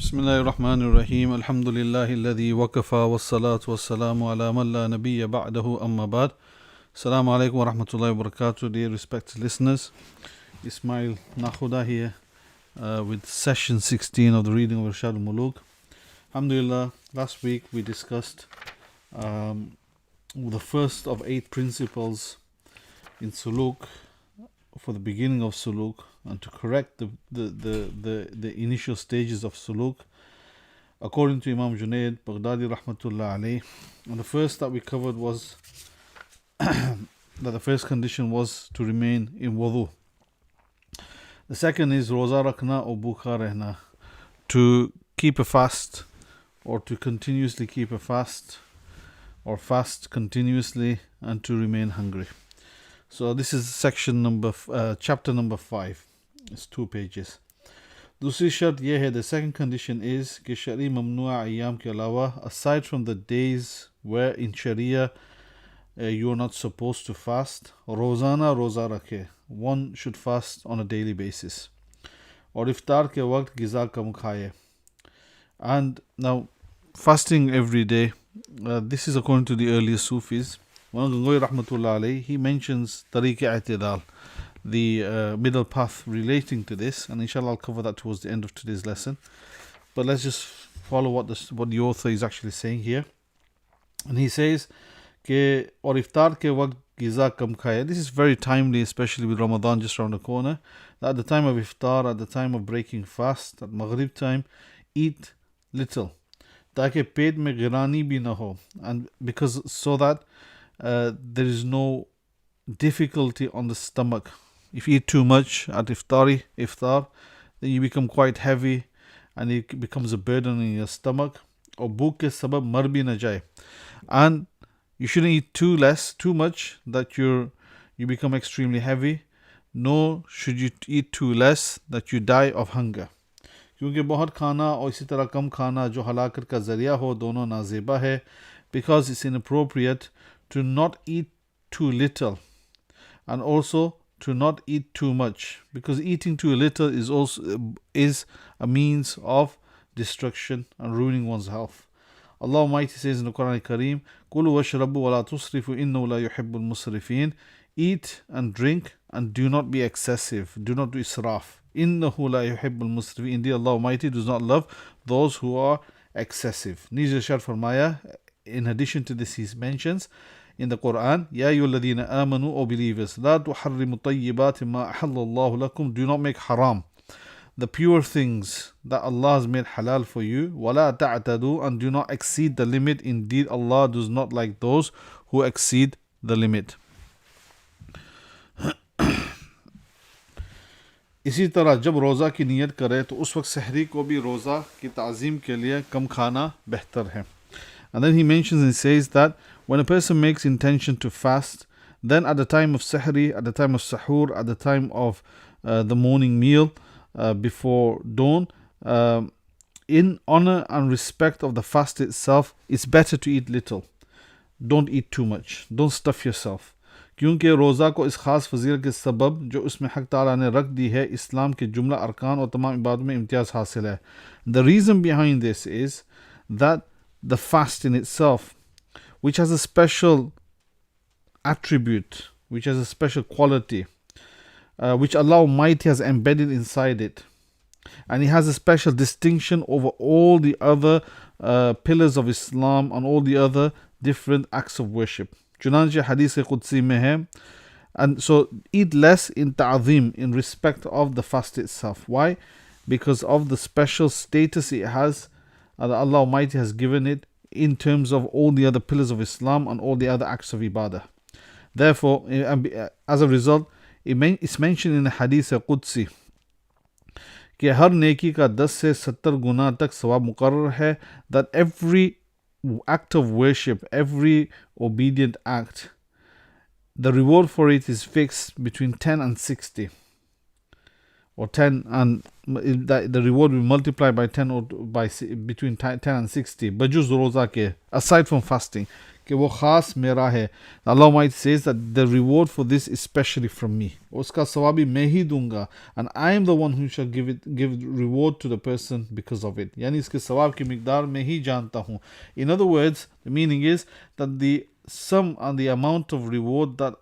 Bismillahir Rahmanir Rahim. Alhamdulillahi alladhi wakafa wassalatu wassalamu ala man la nabiyya ba'dahu amma ba'd. Assalamu alaikum wa rahmatullahi wa barakatuh, dear respected listeners. Ismaeel Nakhuda here with session 16 of the reading of Irshad al-Muluk. Alhamdulillah, last week we discussed the first of 8 principles in Suluk for the beginning of Suluk, and to correct the initial stages of Suluk according to Imam Junaid Baghdadi rahmatullah alayh. And the first that we covered was that the first condition was to remain in wudu. The second is roza rakhna or bukha rehna, to keep a fast or to continuously keep a fast or fast continuously and to remain hungry. So this is chapter number 5. It's 2 pages. दूसरी शर्त यह है, the second condition is कि शरई ममनुआ अय्याम के अलावा, aside from the days where in Sharia you are not supposed to fast, रोज़ाना रोज़ा रखे, one should fast on a daily basis, और इफ्तार के वक्त ग़िज़ा कम खाए. And now fasting every day, this is according to the earlier Sufis. Mawlana Gangohi rahmatullah alayhi, he mentions tariq i'tidal, the middle path relating to this, and inshallah I'll cover that towards the end of today's lesson. But let's just follow what the author is actually saying here. And he says कि और इफ्तार के वक्त ग़िज़ा कम खाए. This is very timely, especially with Ramadan just around the corner. That at the time of iftar, at the time of breaking fast, at Maghrib time, eat little, ताकि पेट में गिरानी भी ना हो, and because so that there is no difficulty on the stomach. If you eat too much at iftar, then you become quite heavy and it becomes a burden in your stomach. Or bhuk ke sabab mar bhi na jaye. And you shouldn't eat too much that you become extremely heavy. Nor should you eat too less that you die of hunger. क्योंकि बहुत खाना और इसी तरह कम खाना जो हलाकत का ज़रिया हो, दोनों नाज़ेबा है. Because it's inappropriate to not eat too little and also to not eat too much, because eating too little is a means of destruction and ruining one's health. Allah Almighty says in the Quran Kareem, "Kulu washrabu wa la tusrifu innahu la yuhibbul musrifin." Eat and drink and do not be excessive. Do not do israf. Innahu la yuhibbul musrifin. Indeed, Allah Almighty does not love those who are excessive. Nizar Irshad farmaya. In addition to this, he mentions in the Quran, Ya ayyuhalladhina amanu, O believers, la tuharrimu tayyibati ma ahallallahu lakum. Do not make haram the pure things that Allah has made halal for you. Wala ta'tadu, and do not exceed the limit. Indeed, Allah does not like those who exceed the limit. इसी तरह जब रोज़ा की नियत करे तो उस वक्त सहरी को भी रोज़ा की ताज़ीम के लिए कम खाना बेहतर है. And then he mentions and says that when a person makes intention to fast, then at the time of sahri, at the time of sahur, at the time of the morning meal before dawn, in honor and respect of the fast itself, it's better to eat little. Don't eat too much. Don't stuff yourself. क्योंकि रोज़ा को इस ख़ास फजीलत के सबब जो उसमें हक़ ताला ने रख दी है, इस्लाम के जुमला अरकान और तमाम इबादत में इम्तियाज़ हासिल है. The reason behind this is that the fast in itself, which has a special attribute, which has a special quality, which Allah Almighty has embedded inside it, and it has a special distinction over all the other pillars of Islam and all the other different acts of worship. Chunanche hadith Qudsi mein hai. And so eat less in ta'zim, in respect of the fast itself. Why? Because of the special status it has, Allah Almighty has given it in terms of all the other pillars of Islam and all the other acts of ibadah. Therefore, as a result, it's mentioned in the hadith Qudsi कि हर नेकी का 10 से 70 गुना तक सवाब मुकर्रर है, that every act of worship, every obedient act, the reward for it is fixed between 10 and 60, or 10 and the reward will multiply by 10 or by between 10 and 60. बजुज़ रोज़ा के, aside from fasting, कि वो ख़ास मेरा है. Allah Almighty says that the reward for this is specially from me. उसका सवाब भी मैं ही दूंगा, and I am the one who shall give reward to the person because of it. यानी इसके सवाब की मिकदार मैं ही जानता हूँ. In other words, the meaning is that the sum and the amount of reward that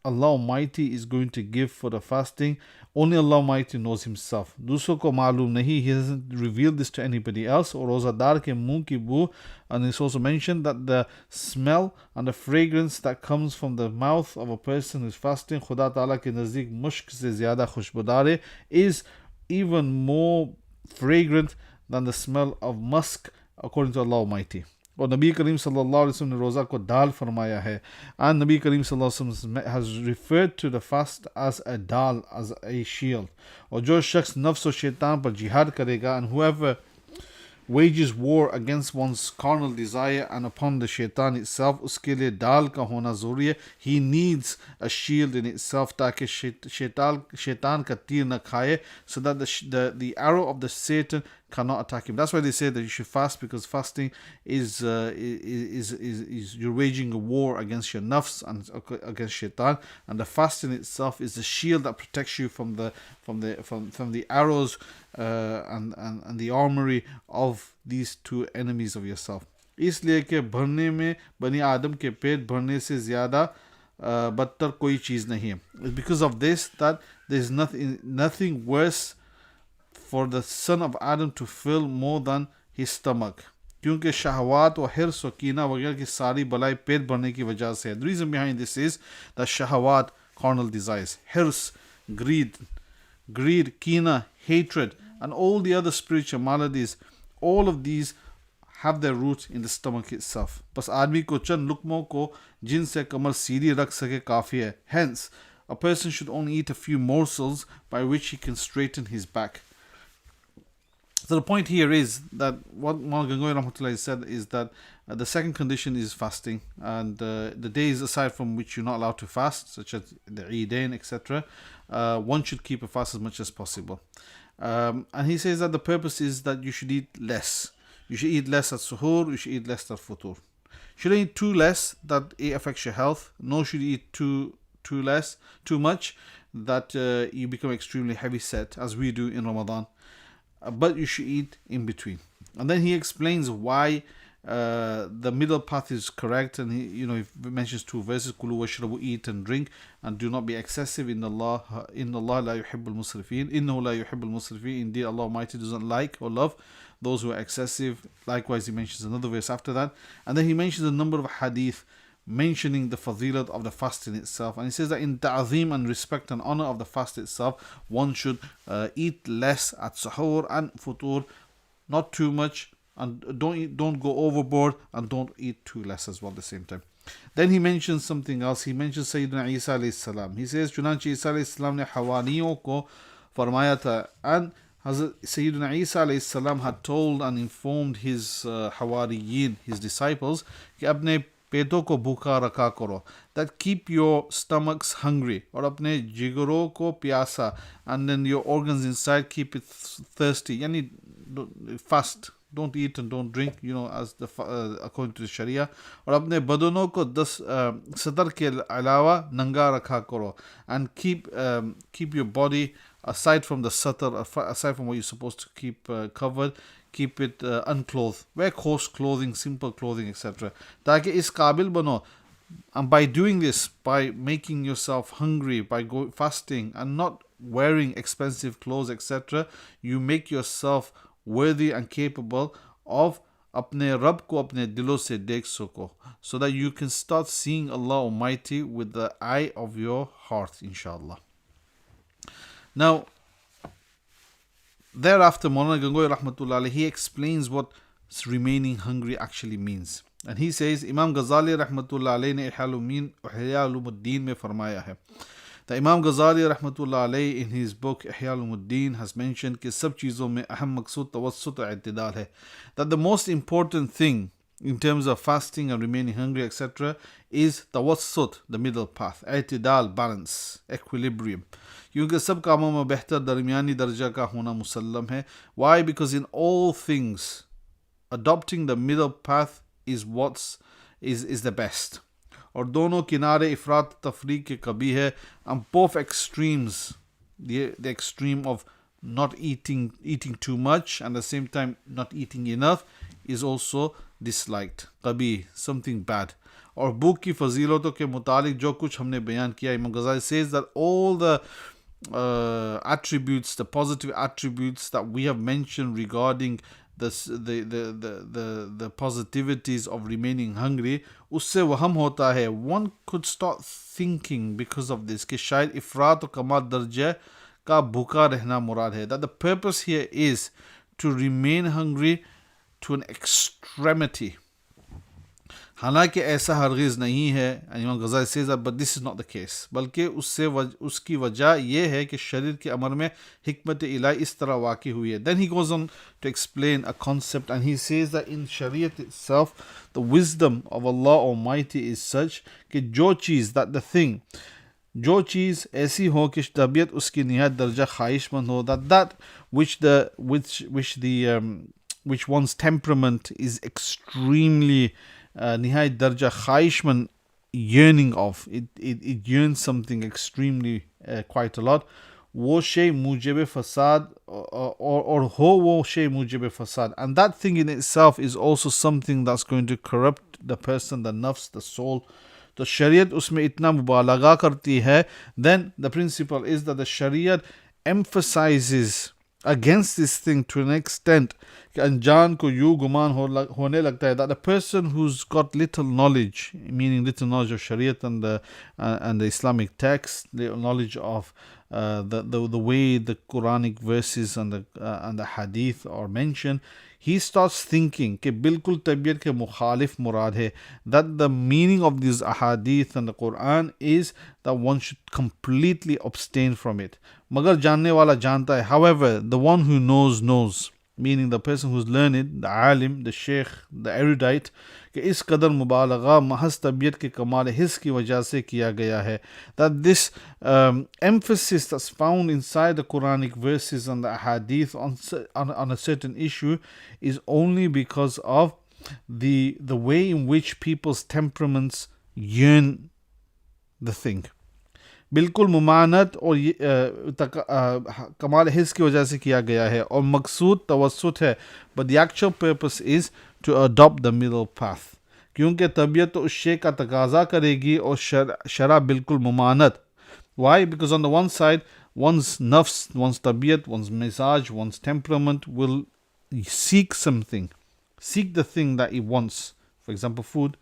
Allah Almighty is going to give for the fasting, only Allah Almighty knows Himself. दूसरों को मालूम नहीं. He hasn't revealed this to anybody else. और रोज़ादार के मुंह की बू, and it's also mentioned that the smell and the fragrance that comes from the mouth of a person who is fasting, खुदा ताला के नज़दीक मुश्क से ज़्यादा खुशबूदार है, is even more fragrant than the smell of musk, according to Allah Almighty. और नबी करीम सल्लल्लाहु अलैहि वसल्लम ने रोज़ा को दाल फरमाया है. And नबी करीम सल्लल्लाहु अलैहि वसल्लम has referred to the fast as a dal, as a shield. और जो शख्स नफ्स और शैतान पर जिहाद करेगा, and whoever wages war against one's carnal desire and upon the shaitan itself, उसके लिए दाल का होना ज़रूरी है. He needs a shield in itself ताकि शैतान का तीर न खाए, so that the arrow of the Satan cannot attack him. That's why they say that you should fast, because fasting is you're waging a war against your nafs and against shaitan, and the fasting itself is the shield that protects you from the arrows and the armory of these two enemies of yourself. इसलिए कि भरने में बनी आदम के पेट भरने से ज़्यादा बदतर कोई चीज़ नहीं है. It's because of this that there is nothing worse for the son of Adam to fill more than his stomach. क्योंकि शहवात व हिर्स व कीना वगैरह की सारी बलाई पेट भरने की वजह से है. The reason behind this is that shahawat, carnal desires, hirs, greed, kina, hatred, and all the other spiritual maladies, all of these have their root in the stomach itself. बस आदमी को चंद लुकमों को जिनसे कमर सीधी रख सके काफ़ी है. Hence, a person should only eat a few morsels by which he can straighten his back. So the point here is that what Mawlana Gangohi Rahmatullahi said is that the second condition is fasting, and the days aside from which you're not allowed to fast, such as the Eidain, etc., one should keep a fast as much as possible. And he says that the purpose is that you should eat less. You should eat less at suhoor, you should eat less at futur. You shouldn't eat too less that it affects your health, nor should you eat too much that you become extremely heavy set, as we do in Ramadan. But you should eat in between. And then he explains why the middle path is correct, and he mentions two verses: Kulu washrabu, eat and drink, and do not be excessive. Inna Allah la yuhibbul musrifin. Innahu la yuhibbul musrifin. Indeed, Allah Almighty doesn't like or love those who are excessive. Likewise, he mentions another verse after that, and then he mentions a number of hadith mentioning the fadilat of the fast in itself. And he says that in ta'zeem and respect and honor of the fast itself, one should eat less at sahur and futur, not too much, and don't go overboard, and don't eat too less as well at the same time. Then he mentions something else. He mentions Sayyidina Isa alayhi salam. He says चुनांचे Isa alayhi salam ने हवारियों को फरमाया था, and Hazrat Sayyidina Isa alayhi salam had told and informed his hawariyin, his disciples, कि अपने पेटों को भूखा रखा करो, that keep your stomachs hungry, और अपने जिगरों को प्यासा, and then your organs inside keep it thirsty. Yani fast, don't eat and don't drink, as the according to the Sharia. और अपने बदनों को 10 सतर के अलावा नंगा रखा करो, and keep your body aside from the satar, aside from what you're supposed to keep covered, keep it unclothed. Wear coarse clothing, simple clothing, etc. ताकि इस काबिल बनो. And by doing this, by making yourself hungry, by fasting and not wearing expensive clothes, etc., you make yourself worthy and capable of अपने रब को अपने दिलों से देख सको, so that you can start seeing Allah Almighty with the eye of your heart, inshallah. Now, thereafter, Mawlana Gangohi Rahmatullah Alayhi, he explains what remaining hungry actually means. And he says, Imam Ghazali Rahmatullah Alayhi ne Ihya Ulumuddin mein farmaya hai. The Imam Ghazali Rahmatullah Alayhi in his book Ihya Ulumuddin has mentioned कि सब चीज़ों में अहम मकसूद तवस्सुत और इत्तिदाल है. That the most important thing in terms of fasting and remaining hungry, etc., is tawassut, the middle path, i'tidal, balance, equilibrium. क्योंकि सब कामों में बेहतर दरमियानी दर्जा का होना मुसल्लम है. Why? Because in all things, adopting the middle path is what's is the best. और दोनों किनारे इफरात तफरीक के कभी है, and both extremes, the extreme of not eating too much and at the same time not eating enough is also disliked. कभी, something bad. और भूख की फजीलतों के मुतालिक जो कुछ हमने बयान किया, Imam Ghazali says that all the attributes, the positive attributes that we have mentioned regarding the positivities of remaining hungry, उससे वहम होता है. One could start thinking because of this कि शायद इफरात और कमाल दर्जा का भूखा रहना मुराद है. That the purpose here is to remain hungry to an extremity. हालांकि ऐसा हरगिज़ नहीं है. इमाम Ghazali says that, but this is not the case. बल्कि उसकी वजह यह है कि शरीर के अमर में हिकमत इलाही इस तरह वाक़ई हुई है. Then he goes on to explain a concept and he says that in Shariat itself, the wisdom of Allah Almighty is such कि जो चीज़, that the thing, जो चीज़ ऐसी हो कि तबीयत उसकी निहायत दर्जा ख्वाहिशमंद हो, that which one's temperament is extremely nihayat darja ख्वाहिशमंद, yearning of, it yearns something extremely quite a lot, वो शे मुजिब फसाद or हो वो शे मुजिब फसाद, and that thing in itself is also something that's going to corrupt the person, the nafs, the soul. तो शरीयत उसमें इतना मुबालगा करती है. Then the principle is that the शरीयत emphasizes against this thing to an extent कि अनजान को यूँ गुमान होने लगता है, that the person who's got little knowledge, meaning little knowledge of Shariat and the Islamic text, the knowledge of the way the Quranic verses and the Hadith are mentioned, he starts thinking कि बिल्कुल तबीयत के मुखालिफ मुराद है. That the meaning of these ahadith and the Quran is that one should completely abstain from it. मगर जानने वाला जानता है. However, the one who knows, meaning the person who's learned, the alim, the sheikh, the erudite, कि इस कदर मुबालगा महज तबीयत के कमाल हिस्स की वजह से किया गया है. That this emphasis that's found inside the Quranic verses and the hadith on a certain issue is only because of the way in which people's temperaments yearn the thing. बिल्कुल मुमानत और कमाल हिस्स की वजह से किया गया है और मकसूद तवस्सुत है. But the actual purpose is to adopt the middle path. क्योंकि तबीयत तो उस शे का तकाजा करेगी और शरा बिल्कुल मुमानत. Why? Because on the one side, one's nafs, one's tabiyat, one's mizaj, one's temperament will seek something, seek the thing that he wants, for example food,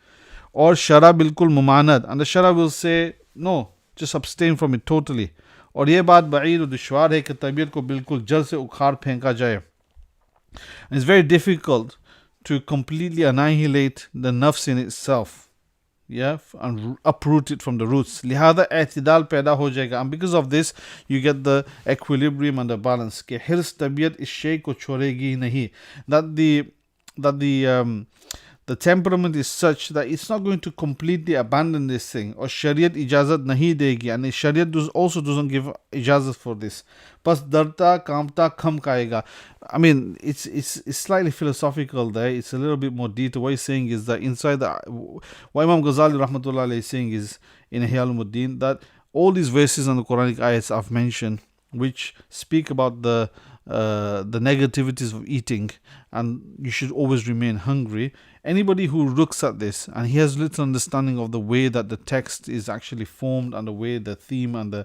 or shara bilkul mumanat, and the shara will say no, just abstain from it totally. और ये बात बईद और दुश्वार है कि तबीयत को बिल्कुल जड़ से उखाड़ फेंका जाए. And it's very difficult to completely annihilate the nafs in itself, yeah, and uproot it from the roots. लिहाजा एतदाल पैदा हो जाएगा. And because of this, you get the equilibrium and the balance. कि हिर्स तबीयत इस शे को छोड़ेगी नहीं. That the temperament is such that it's not going to completely abandon this thing. Or Shariat ijazat nahi degi. And Shariat also doesn't give ijazat for this. Pas darta kamta kham kaega. I mean, it's slightly philosophical there. It's a little bit more detailed. What he's saying is that inside what Imam Ghazali rahmatullah alayhi is saying is in Ihya al-Muddin, that all these verses and the Quranic ayats I've mentioned, which speak about the negativities of eating and you should always remain hungry. Anybody who looks at this and he has little understanding of the way that the text is actually formed and the way the theme and the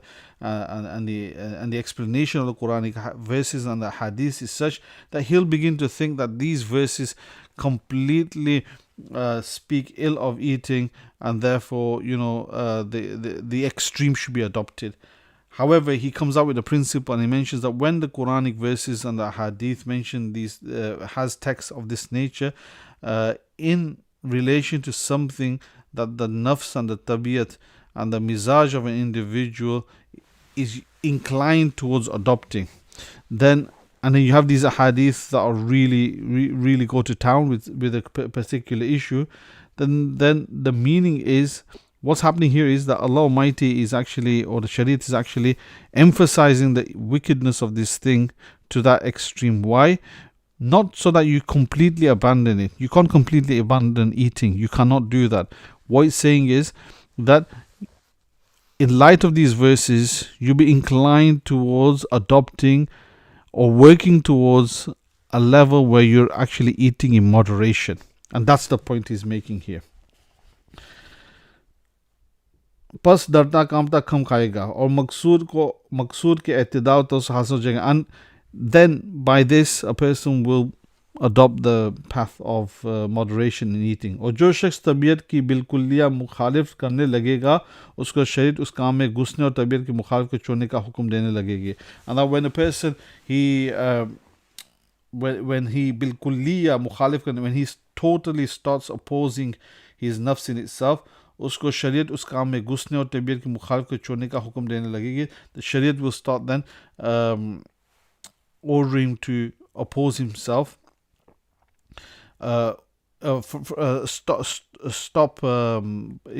explanation of the Quranic verses and the hadith is such that he'll begin to think that these verses completely speak ill of eating and therefore the extreme should be adopted. However, he comes out with a principle and he mentions that when the Quranic verses and the hadith mention these has texts of this nature in relation to something that the nafs and the tabiyat and the mizaj of an individual is inclined towards adopting, then you have these hadiths that are really go to town with a particular issue, then the meaning is, what's happening here is that Allah Almighty is actually, or the Shariat is actually emphasizing the wickedness of this thing to that extreme. Why? not so that you completely abandon it. You can't completely abandon eating. You cannot do that. What it's saying is that in light of these verses, you be inclined towards adopting or working towards a level where you're actually eating in moderation. And that's the point he's making here. पस डरता कामता कम खाएगा और मकसूद के एतदाल तो हासिल हो जाएगा. And then by this a person will adopt the path of moderation in eating. और जो शख्स तबीयत की बिल्कुलिया मुखालिफ करने लगेगा उसको शरीर उस काम में घुसने और तबीयत की मुखालिफ को छोड़ने का हुक्म देने लगेगी. And now when a person when he bilkulliya mukhalif, when he totally starts opposing his nafs in itself, उसको शरीयत उस काम में घुसने और तबीयत की मुखालिफ को छोड़ने का हुक्म देने लगेगी. The शरीयत will start then ordering to oppose himself, stop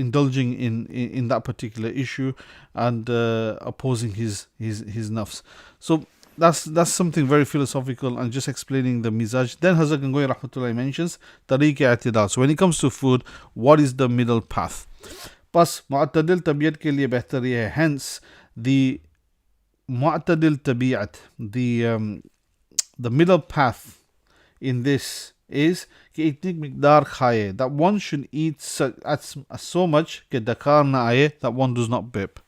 indulging in that particular issue and opposing his nafs. So that's something very philosophical and just explaining the mizaj. Then Hazrat Gangohi rahmatullah mentions tariq i'tidal. So when it comes to food, what is the middle path? Pas mu'tadil tabiyat ke liye behtar ye hai. Hence the mu'tadil tabiyat, the middle path in this is कि इतनी मिकदार खाए, that one should eat so much कि डकार ना आए, that one does not burp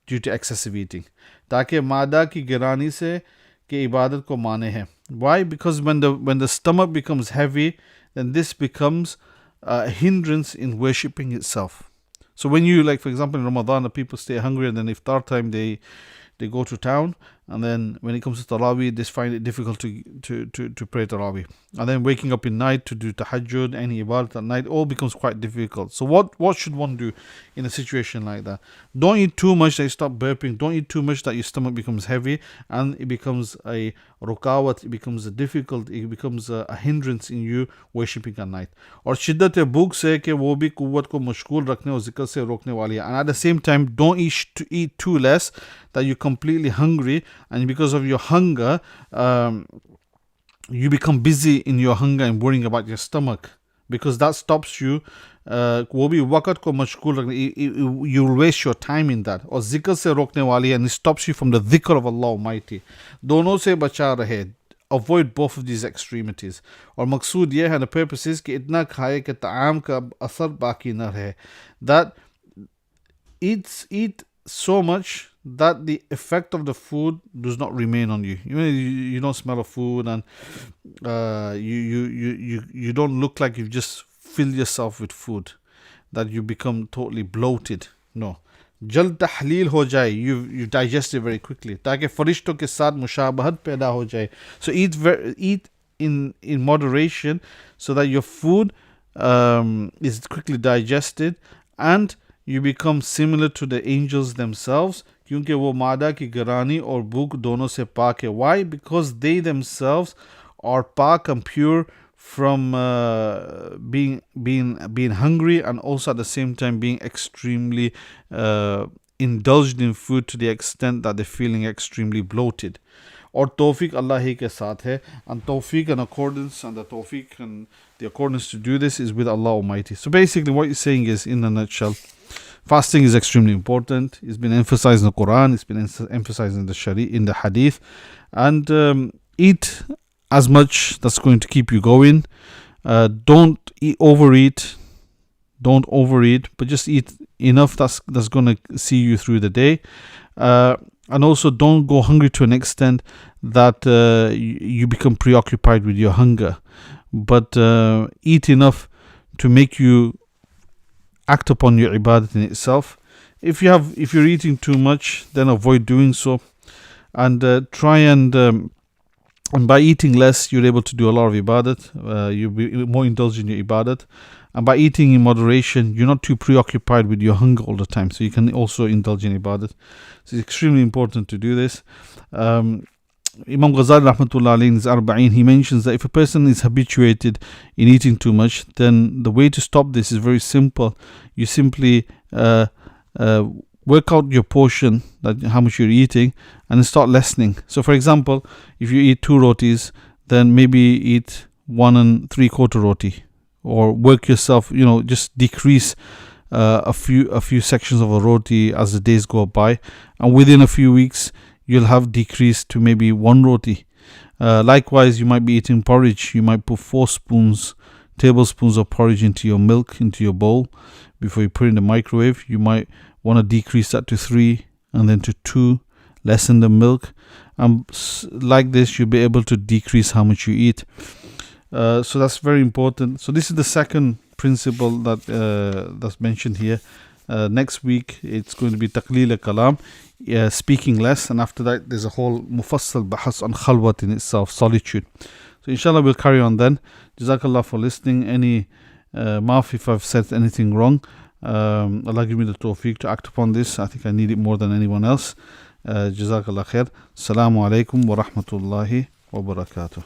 due to excessive eating, ताकि मादा की गिरानी से कि इबादत को माने हैं. Why? Because when the stomach becomes heavy, then this becomes a hindrance in worshipping itself. So when you, like for example in Ramadan, the people stay hungry and then iftar time they go to town, and then when it comes to Taraweeh, they find it difficult to pray Taraweeh. And then waking up in night to do tahajjud, any ibadat at night, all becomes quite difficult. So what should one do in a situation like that? Don't eat too much that you start burping. Don't eat too much that your stomach becomes heavy and it becomes a rukawat, it becomes it becomes a hindrance in you worshipping at night. और शिद्दत भूख से कि वो भी कुव्वत को मशगूल रखने और जिक्र से रोकने वाली है. And at the same time, don't eat too less that you're completely hungry, and because of your hunger, you become busy in your hunger and worrying about your stomach, because that stops you. वो भी वक़्त को मशगूल रखने, you'll waste your time in that. और जिक्र से रोकने वाली है, and it stops you from the dhikr of Allah Almighty. दोनों से बचा रहे. Avoid both of these extremities. और मकसूद ये है, the purpose is कि इतना खाए कि ताम का असर बाकी न रहे. That eat so much that the effect of the food does not remain on you. You don't smell of food, and you don't look like you've just filled yourself with food, that you become totally bloated. No. जल्द तहलील हो जाए, you digest it very quickly, ताकि फरिश्तों के साथ मुशाबहत पैदा हो जाए. So eat in moderation so that your food is quickly digested and you become similar to the angels themselves, क्योंकि वो मादा की गिरानी और भूख दोनों से पाक है. Why? Because they themselves are पाक and pure from being hungry, and also at the same time being extremely indulged in food to the extent that they're feeling extremely bloated. और तौफीक अल्लाह ही के साथ है, and tawfiq and accordance, and the tawfiq and the accordance to do this is with Allah Almighty. So basically what he's saying is, in a nutshell, fasting is extremely important. It's been emphasized in the Quran, it's been emphasized in the Sharia, in the Hadith, and eat as much that's going to keep you going. Don't overeat, but just eat enough that's going to see you through the day. And also don't go hungry to an extent that you become preoccupied with your hunger, but eat enough to make you act upon your ibadat in itself. If you're eating too much, then avoid doing so, and try and by eating less, you're able to do a lot of ibadat. You'll be more indulged in your ibadat. And by eating in moderation, you're not too preoccupied with your hunger all the time. So you can also indulge in ibadat. So it's extremely important to do this. Imam Ghazali rahmatullah alayhi in his Arba'in, he mentions that if a person is habituated in eating too much, then the way to stop this is very simple. You simply work out your portion, that how much you're eating, and then start lessening. So for example, if you eat 2 rotis, then maybe eat 1 3/4 roti, or work yourself, just decrease a few sections of a roti as the days go by, and within a few weeks you'll have decreased to maybe 1 roti. Likewise, you might be eating porridge. You might put 4 tablespoons of porridge into your milk, into your bowl, before you put it in the microwave. You might want to decrease that to 3 and then to 2, lessen the milk, and like this you'll be able to decrease how much you eat. So that's very important. So this is the second principle that's mentioned here. Next week it's going to be taqleel kalam, speaking less, and after that there's a whole mufassal bahas on khalwat in itself, solitude. So inshallah we'll carry on then. Jazakallah for listening. Any maaf if I've said anything wrong. Allah give me the tawfiq to act upon this. I think I need it more than anyone else. Jazakallah khair. Assalamu alaikum wa rahmatullahi wa barakatuh.